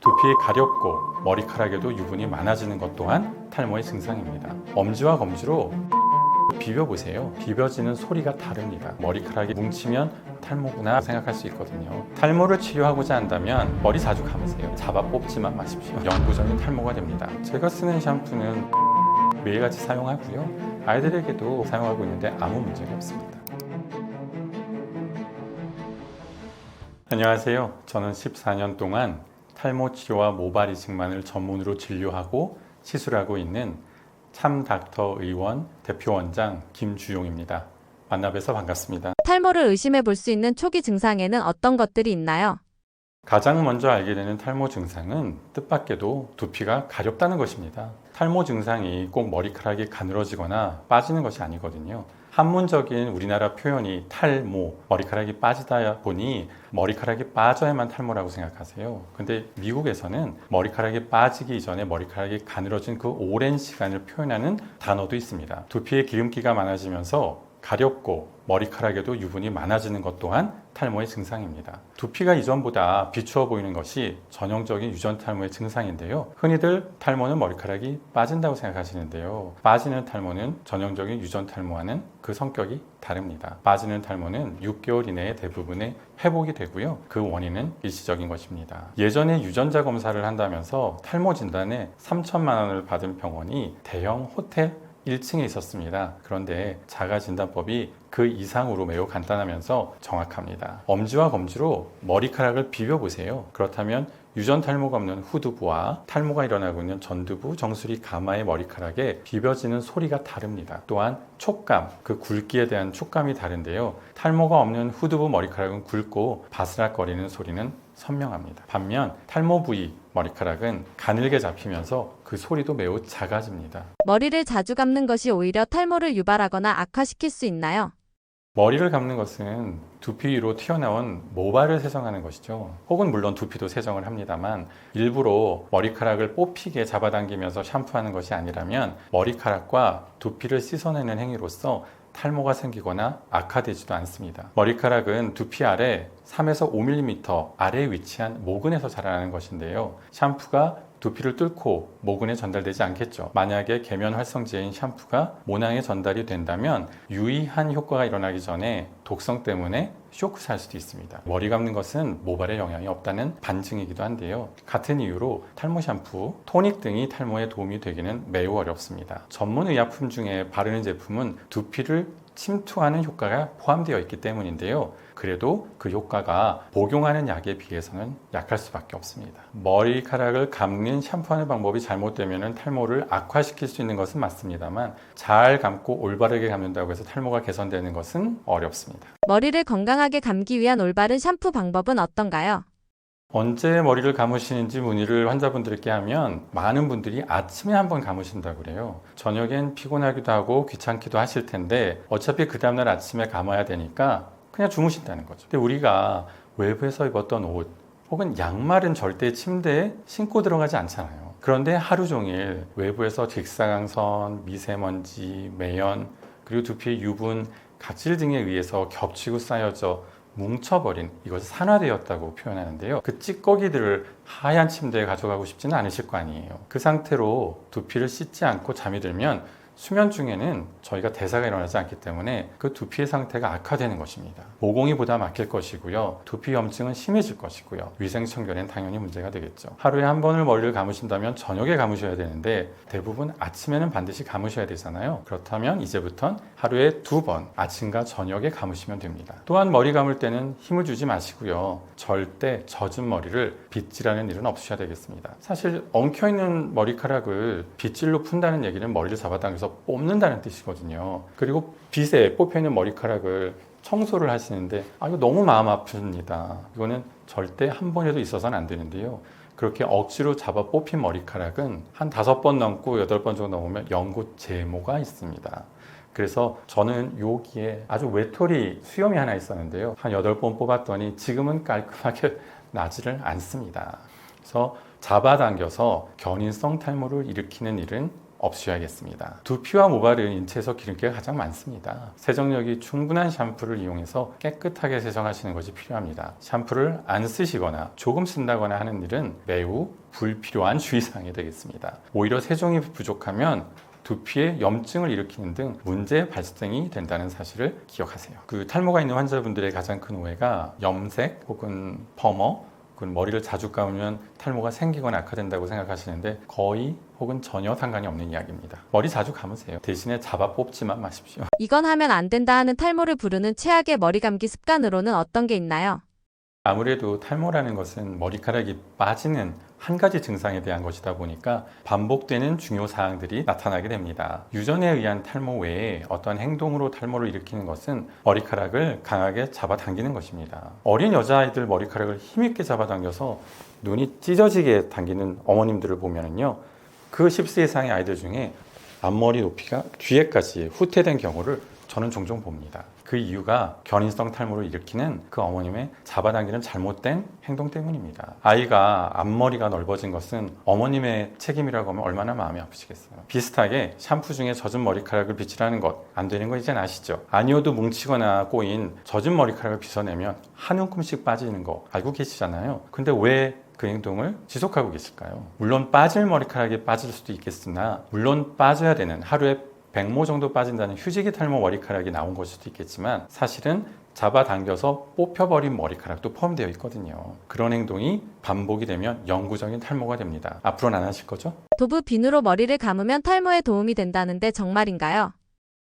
두피 가렵고 머리카락에도 유분이 많아지는 것 또한 탈모의 증상입니다. 엄지와 검지로 비벼보세요. 비벼지는 소리가 다릅니다. 머리카락이 뭉치면 탈모구나 생각할 수 있거든요. 탈모를 치료하고자 한다면 머리 자주 감으세요. 잡아 뽑지만 마십시오. 영구적인 탈모가 됩니다. 제가 쓰는 샴푸는 매일같이 사용하고요. 아이들에게도 사용하고 있는데 아무 문제가 없습니다. 안녕하세요. 저는 14년 동안 탈모 치료와 모발 이식만을 전문으로 진료하고 시술하고 있는 참닥터 의원 대표원장 김주용입니다. 만나 뵈서 반갑습니다. 탈모를 의심해 볼 수 있는 초기 증상에는 어떤 것들이 있나요? 가장 먼저 알게 되는 탈모 증상은 뜻밖에도 두피가 가렵다는 것입니다. 탈모 증상이 꼭 머리카락이 가늘어지거나 빠지는 것이 아니거든요. 한문적인 우리나라 표현이 탈모, 머리카락이 빠지다 보니 머리카락이 빠져야만 탈모라고 생각하세요. 근데 미국에서는 머리카락이 빠지기 이전에 머리카락이 가늘어진 그 오랜 시간을 표현하는 단어도 있습니다. 두피에 기름기가 많아지면서 가렵고 머리카락에도 유분이 많아지는 것 또한 탈모의 증상입니다. 두피가 이전보다 비추어 보이는 것이 전형적인 유전 탈모의 증상인데요. 흔히들 탈모는 머리카락이 빠진다고 생각하시는데요. 빠지는 탈모는 전형적인 유전 탈모와는 그 성격이 다릅니다. 빠지는 탈모는 6개월 이내에 대부분의 회복이 되고요. 그 원인은 일시적인 것입니다. 예전에 유전자 검사를 한다면서 탈모 진단에 3천만 원을 받은 병원이 대형 호텔 1층에 있었습니다. 그런데 자가진단법이 그 이상으로 매우 간단하면서 정확합니다. 엄지와 검지로 머리카락을 비벼보세요. 그렇다면 유전 탈모가 없는 후두부와 탈모가 일어나고 있는 전두부, 정수리, 가마의 머리카락에 비벼지는 소리가 다릅니다. 또한 촉감, 그 굵기에 대한 촉감이 다른데요. 탈모가 없는 후두부 머리카락은 굵고 바스락거리는 소리는 선명합니다. 반면 탈모 부위 머리카락은 가늘게 잡히면서 그 소리도 매우 작아집니다. 머리를 자주 감는 것이 오히려 탈모를 유발하거나 악화시킬 수 있나요? 머리를 감는 것은 두피 위로 튀어나온 모발을 세정하는 것이죠. 혹은 물론 두피도 세정을 합니다만 일부러 머리카락을 뽑히게 잡아당기면서 샴푸하는 것이 아니라면 머리카락과 두피를 씻어내는 행위로서 탈모가 생기거나 악화되지도 않습니다. 머리카락은 두피 아래 3에서 5mm 아래에 위치한 모근에서 자라나는 것인데요. 샴푸가 두피를 뚫고 모근에 전달되지 않겠죠. 만약에 계면 활성제인 샴푸가 모낭에 전달이 된다면 유의한 효과가 일어나기 전에 독성 때문에 쇼크 살 수도 있습니다. 머리 감는 것은 모발에 영향이 없다는 반증이기도 한데요. 같은 이유로 탈모 샴푸, 토닉 등이 탈모에 도움이 되기는 매우 어렵습니다. 전문 의약품 중에 바르는 제품은 두피를 침투하는 효과가 포함되어 있기 때문인데요. 그래도 그 효과가 복용하는 약에 비해서는 약할 수밖에 없습니다. 머리카락을 감는 샴푸하는 방법이 잘못되면 탈모를 악화시킬 수 있는 것은 맞습니다만 잘 감고 올바르게 감는다고 해서 탈모가 개선되는 것은 어렵습니다. 머리를 건강하게 감기 위한 올바른 샴푸 방법은 어떤가요? 언제 머리를 감으시는지 문의를 환자분들께 하면 많은 분들이 아침에 한번 감으신다고 그래요. 저녁엔 피곤하기도 하고 귀찮기도 하실 텐데 어차피 그 다음날 아침에 감아야 되니까 그냥 주무신다는 거죠. 근데 우리가 외부에서 입었던 옷 혹은 양말은 절대 침대에 신고 들어가지 않잖아요. 그런데 하루 종일 외부에서 직사광선, 미세먼지, 매연, 그리고 두피의 유분, 각질 등에 의해서 겹치고 쌓여져 뭉쳐버린, 이것이 산화되었다고 표현하는데요. 그 찌꺼기들을 하얀 침대에 가져가고 싶지는 않으실 거 아니에요. 그 상태로 두피를 씻지 않고 잠이 들면 수면 중에는 저희가 대사가 일어나지 않기 때문에 그 두피의 상태가 악화되는 것입니다. 모공이 보다 막힐 것이고요. 두피 염증은 심해질 것이고요. 위생청결엔 당연히 문제가 되겠죠. 하루에 한 번을 머리를 감으신다면 저녁에 감으셔야 되는데 대부분 아침에는 반드시 감으셔야 되잖아요. 그렇다면 이제부턴 하루에 2번 아침과 저녁에 감으시면 됩니다. 또한 머리 감을 때는 힘을 주지 마시고요. 절대 젖은 머리를 빗질하는 일은 없으셔야 되겠습니다. 사실 엉켜있는 머리카락을 빗질로 푼다는 얘기는 머리를 잡아당겨서 뽑는다는 뜻이거든요. 그리고 빗에 뽑혀있는 머리카락을 청소를 하시는데 이거 너무 마음 아픕니다. 이거는 절대 한 번에도 있어서는 안 되는데요. 그렇게 억지로 잡아 뽑힌 머리카락은 한 5번 넘고 8번 정도 넘으면 연고 제모가 있습니다. 그래서 저는 여기에 아주 외톨이 수염이 하나 있었는데요. 한 8번 뽑았더니 지금은 깔끔하게 나지를 않습니다. 그래서 잡아당겨서 견인성 탈모를 일으키는 일은 없으셔야겠습니다. 두피와 모발은 인체에서 기름기가 가장 많습니다. 세정력이 충분한 샴푸를 이용해서 깨끗하게 세정하시는 것이 필요합니다. 샴푸를 안 쓰시거나 조금 쓴다거나 하는 일은 매우 불필요한 주의사항이 되겠습니다. 오히려 세정이 부족하면 두피에 염증을 일으키는 등 문제 발생이 된다는 사실을 기억하세요. 탈모가 있는 환자분들의 가장 큰 오해가 염색 혹은 펌어 혹은 머리를 자주 감으면 탈모가 생기거나 악화된다고 생각하시는데 거의 혹은 전혀 상관이 없는 이야기입니다. 머리 자주 감으세요. 대신에 잡아 뽑지만 마십시오. 이건 하면 안 된다 하는 탈모를 부르는 최악의 머리 감기 습관으로는 어떤 게 있나요? 아무래도 탈모라는 것은 머리카락이 빠지는 한 가지 증상에 대한 것이다 보니까 반복되는 중요 사항들이 나타나게 됩니다. 유전에 의한 탈모 외에 어떤 행동으로 탈모를 일으키는 것은 머리카락을 강하게 잡아당기는 것입니다. 어린 여자아이들 머리카락을 힘있게 잡아당겨서 눈이 찢어지게 당기는 어머님들을 보면은요, 그 10세 이상의 아이들 중에 앞머리 높이가 뒤에까지 후퇴된 경우를 저는 종종 봅니다. 그 이유가 견인성 탈모를 일으키는 그 어머님의 잡아당기는 잘못된 행동 때문입니다. 아이가 앞머리가 넓어진 것은 어머님의 책임이라고 하면 얼마나 마음이 아프시겠어요. 비슷하게 샴푸 중에 젖은 머리카락을 빗질하는 것 안 되는 거 이젠 아시죠? 아니어도 뭉치거나 꼬인 젖은 머리카락을 빗어내면 한 움큼씩 빠지는 거 알고 계시잖아요. 근데 왜 그 행동을 지속하고 계실까요? 물론 빠질 머리카락이 빠질 수도 있겠으나 물론 빠져야 되는 하루에 100모 정도 빠진다는 휴지기 탈모 머리카락이 나온 것일 수도 있겠지만 사실은 잡아당겨서 뽑혀버린 머리카락도 포함되어 있거든요. 그런 행동이 반복이 되면 영구적인 탈모가 됩니다. 앞으로는 안 하실 거죠? 도브 비누로 머리를 감으면 탈모에 도움이 된다는데 정말인가요?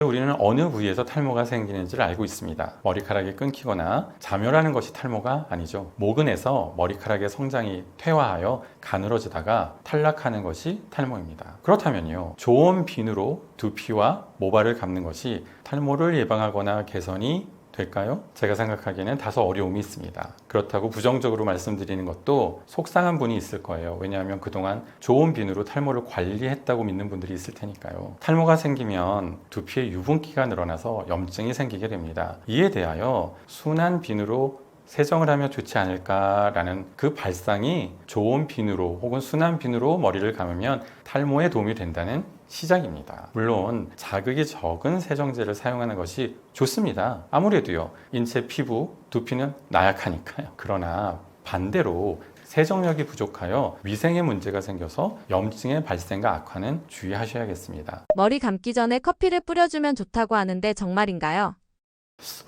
우리는 어느 부위에서 탈모가 생기는지를 알고 있습니다. 머리카락이 끊기거나 자멸하는 것이 탈모가 아니죠. 모근에서 머리카락의 성장이 퇴화하여 가늘어지다가 탈락하는 것이 탈모입니다. 그렇다면요, 좋은 비누로 두피와 모발을 감는 것이 탈모를 예방하거나 개선이 될까요? 제가 생각하기에는 다소 어려움이 있습니다. 그렇다고 부정적으로 말씀드리는 것도 속상한 분이 있을 거예요. 왜냐하면 그동안 좋은 비누로 탈모를 관리했다고 믿는 분들이 있을 테니까요. 탈모가 생기면 두피에 유분기가 늘어나서 염증이 생기게 됩니다. 이에 대하여 순한 비누로 세정을 하면 좋지 않을까라는 그 발상이 좋은 비누로 혹은 순한 비누로 머리를 감으면 탈모에 도움이 된다는 시작입니다. 물론 자극이 적은 세정제를 사용하는 것이 좋습니다. 아무래도요, 인체 피부, 두피는 나약하니까요. 그러나 반대로 세정력이 부족하여 위생에 문제가 생겨서 염증의 발생과 악화는 주의하셔야겠습니다. 머리 감기 전에 커피를 뿌려주면 좋다고 하는데 정말인가요?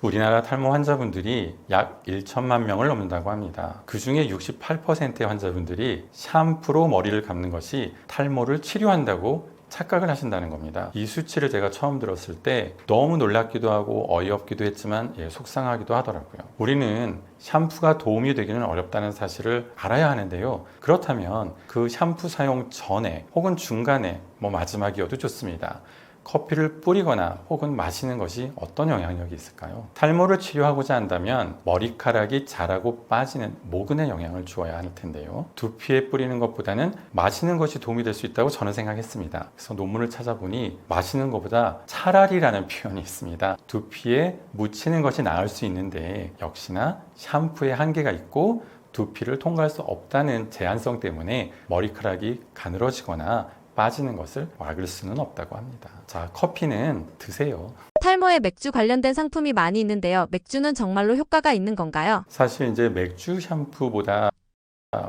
우리나라 탈모 환자분들이 약 1천만 명을 넘는다고 합니다. 그 중에 68%의 환자분들이 샴푸로 머리를 감는 것이 탈모를 치료한다고 착각을 하신다는 겁니다. 이 수치를 제가 처음 들었을 때 너무 놀랍기도 하고 어이없기도 했지만 속상하기도 하더라고요. 우리는 샴푸가 도움이 되기는 어렵다는 사실을 알아야 하는데요. 그렇다면 그 샴푸 사용 전에 혹은 중간에 마지막이어도 좋습니다. 커피를 뿌리거나 혹은 마시는 것이 어떤 영향력이 있을까요? 탈모를 치료하고자 한다면 머리카락이 자라고 빠지는 모근에 영향을 주어야 할 텐데요. 두피에 뿌리는 것보다는 마시는 것이 도움이 될 수 있다고 저는 생각했습니다. 그래서 논문을 찾아보니 마시는 것보다 차라리라는 표현이 있습니다. 두피에 묻히는 것이 나을 수 있는데 역시나 샴푸에 한계가 있고 두피를 통과할 수 없다는 제한성 때문에 머리카락이 가늘어지거나 빠지는 것을 막을 수는 없다고 합니다. 자, 커피는 드세요. 탈모에 맥주 관련된 상품이 많이 있는데요. 맥주는 정말로 효과가 있는 건가요? 사실 이제 맥주 샴푸보다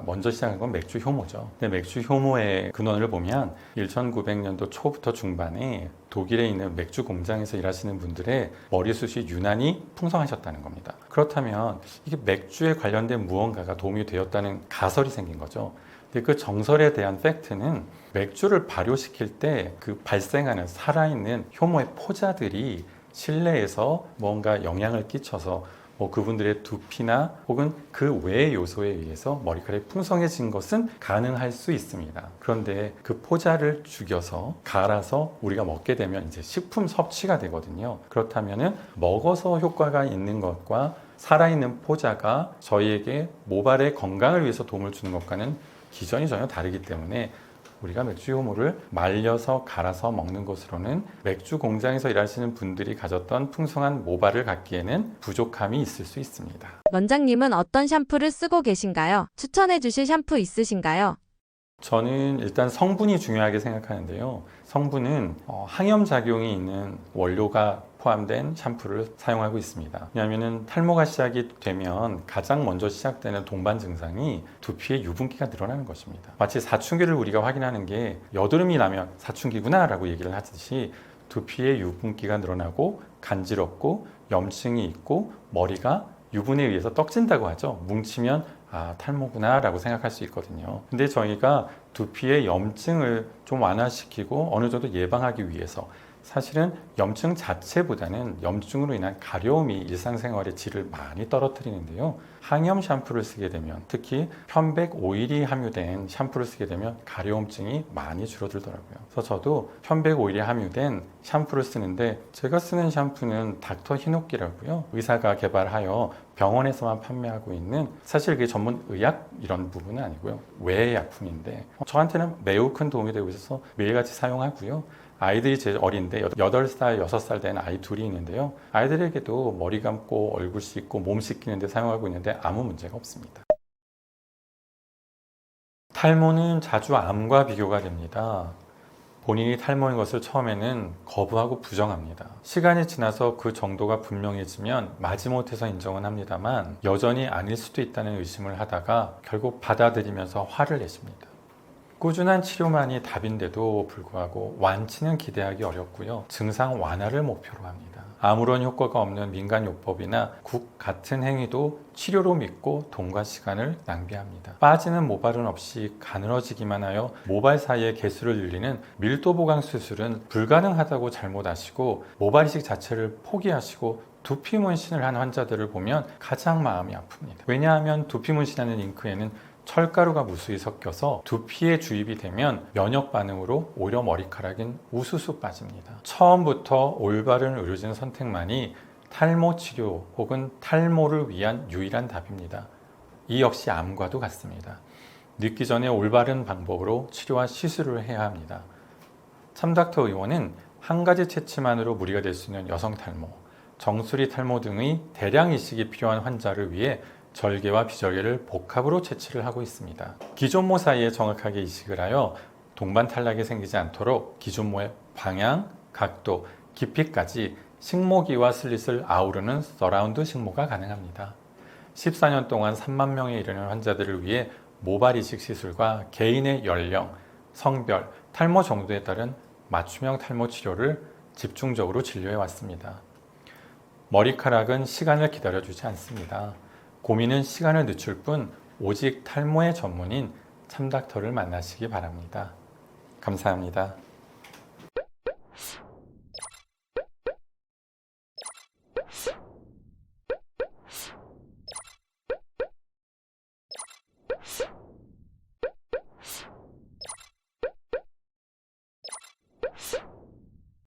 먼저 시작한 건 맥주 효모죠. 근데 맥주 효모의 근원을 보면 1900년도 초부터 중반에 독일에 있는 맥주 공장에서 일하시는 분들의 머리숱이 유난히 풍성하셨다는 겁니다. 그렇다면 이게 맥주에 관련된 무언가가 도움이 되었다는 가설이 생긴 거죠. 근데 그 정설에 대한 팩트는 맥주를 발효시킬 때 그 발생하는 살아있는 효모의 포자들이 실내에서 뭔가 영향을 끼쳐서 그분들의 두피나 혹은 그 외의 요소에 의해서 머리카락이 풍성해진 것은 가능할 수 있습니다. 그런데 그 포자를 죽여서 갈아서 우리가 먹게 되면 이제 식품 섭취가 되거든요. 그렇다면은 먹어서 효과가 있는 것과 살아있는 포자가 저희에게 모발의 건강을 위해서 도움을 주는 것과는 기전이 전혀 다르기 때문에 우리가 맥주 효모를 말려서 갈아서 먹는 것으로는 맥주 공장에서 일하시는 분들이 가졌던 풍성한 모발을 갖기에는 부족함이 있을 수 있습니다. 원장님은 어떤 샴푸를 쓰고 계신가요? 추천해 주실 샴푸 있으신가요? 저는 일단 성분이 중요하게 생각하는데요. 성분은 항염 작용이 있는 원료가 포함된 샴푸를 사용하고 있습니다. 왜냐하면 탈모가 시작이 되면 가장 먼저 시작되는 동반 증상이 두피의 유분기가 늘어나는 것입니다. 마치 사춘기를 우리가 확인하는 게 여드름이 나면 사춘기구나 라고 얘기를 하듯이 두피의 유분기가 늘어나고 간지럽고 염증이 있고 머리가 유분에 의해서 떡진다고 하죠. 뭉치면 탈모구나 라고 생각할 수 있거든요. 근데 저희가 두피의 염증을 좀 완화시키고 어느 정도 예방하기 위해서 사실은 염증 자체보다는 염증으로 인한 가려움이 일상생활의 질을 많이 떨어뜨리는데요. 항염 샴푸를 쓰게 되면, 특히 편백 오일이 함유된 샴푸를 쓰게 되면 가려움증이 많이 줄어들더라고요. 그래서 저도 편백 오일이 함유된 샴푸를 쓰는데, 제가 쓰는 샴푸는 닥터 히노키라고요. 의사가 개발하여 병원에서만 판매하고 있는, 사실 그게 전문 의학 이런 부분은 아니고요. 외의 약품인데 저한테는 매우 큰 도움이 되고 있어서 매일같이 사용하고요. 아이들이 제일 어린데 8살, 6살 된 아이 둘이 있는데요. 아이들에게도 머리 감고 얼굴 씻고 몸 씻기는 데 사용하고 있는데 아무 문제가 없습니다. 탈모는 자주 암과 비교가 됩니다. 본인이 탈모인 것을 처음에는 거부하고 부정합니다. 시간이 지나서 그 정도가 분명해지면 마지못해서 인정은 합니다만 여전히 아닐 수도 있다는 의심을 하다가 결국 받아들이면서 화를 내십니다. 꾸준한 치료만이 답인데도 불구하고 완치는 기대하기 어렵고요. 증상 완화를 목표로 합니다. 아무런 효과가 없는 민간요법이나 국 같은 행위도 치료로 믿고 돈과 시간을 낭비합니다. 빠지는 모발은 없이 가늘어지기만 하여 모발 사이의 개수를 늘리는 밀도 보강 수술은 불가능하다고 잘못 아시고 모발 이식 자체를 포기하시고 두피 문신을 한 환자들을 보면 가장 마음이 아픕니다. 왜냐하면 두피 문신하는 잉크에는 철가루가 무수히 섞여서 두피에 주입이 되면 면역 반응으로 오히려 머리카락은 우수수 빠집니다. 처음부터 올바른 의료진 선택만이 탈모 치료 혹은 탈모를 위한 유일한 답입니다. 이 역시 암과도 같습니다. 늙기 전에 올바른 방법으로 치료와 시술을 해야 합니다. 참닥터 의원은 한 가지 채취만으로 무리가 될 수 있는 여성 탈모, 정수리 탈모 등의 대량 이식이 필요한 환자를 위해 절개와 비절개를 복합으로 채취를 하고 있습니다. 기존모 사이에 정확하게 이식을 하여 동반 탈락이 생기지 않도록 기존모의 방향, 각도, 깊이까지 식모기와 슬릿을 아우르는 서라운드 식모가 가능합니다. 14년 동안 3만 명에 이르는 환자들을 위해 모발 이식 시술과 개인의 연령, 성별, 탈모 정도에 따른 맞춤형 탈모 치료를 집중적으로 진료해 왔습니다. 머리카락은 시간을 기다려주지 않습니다. 고민은 시간을 늦출 뿐 오직 탈모의 전문인 참닥터를 만나시기 바랍니다. 감사합니다.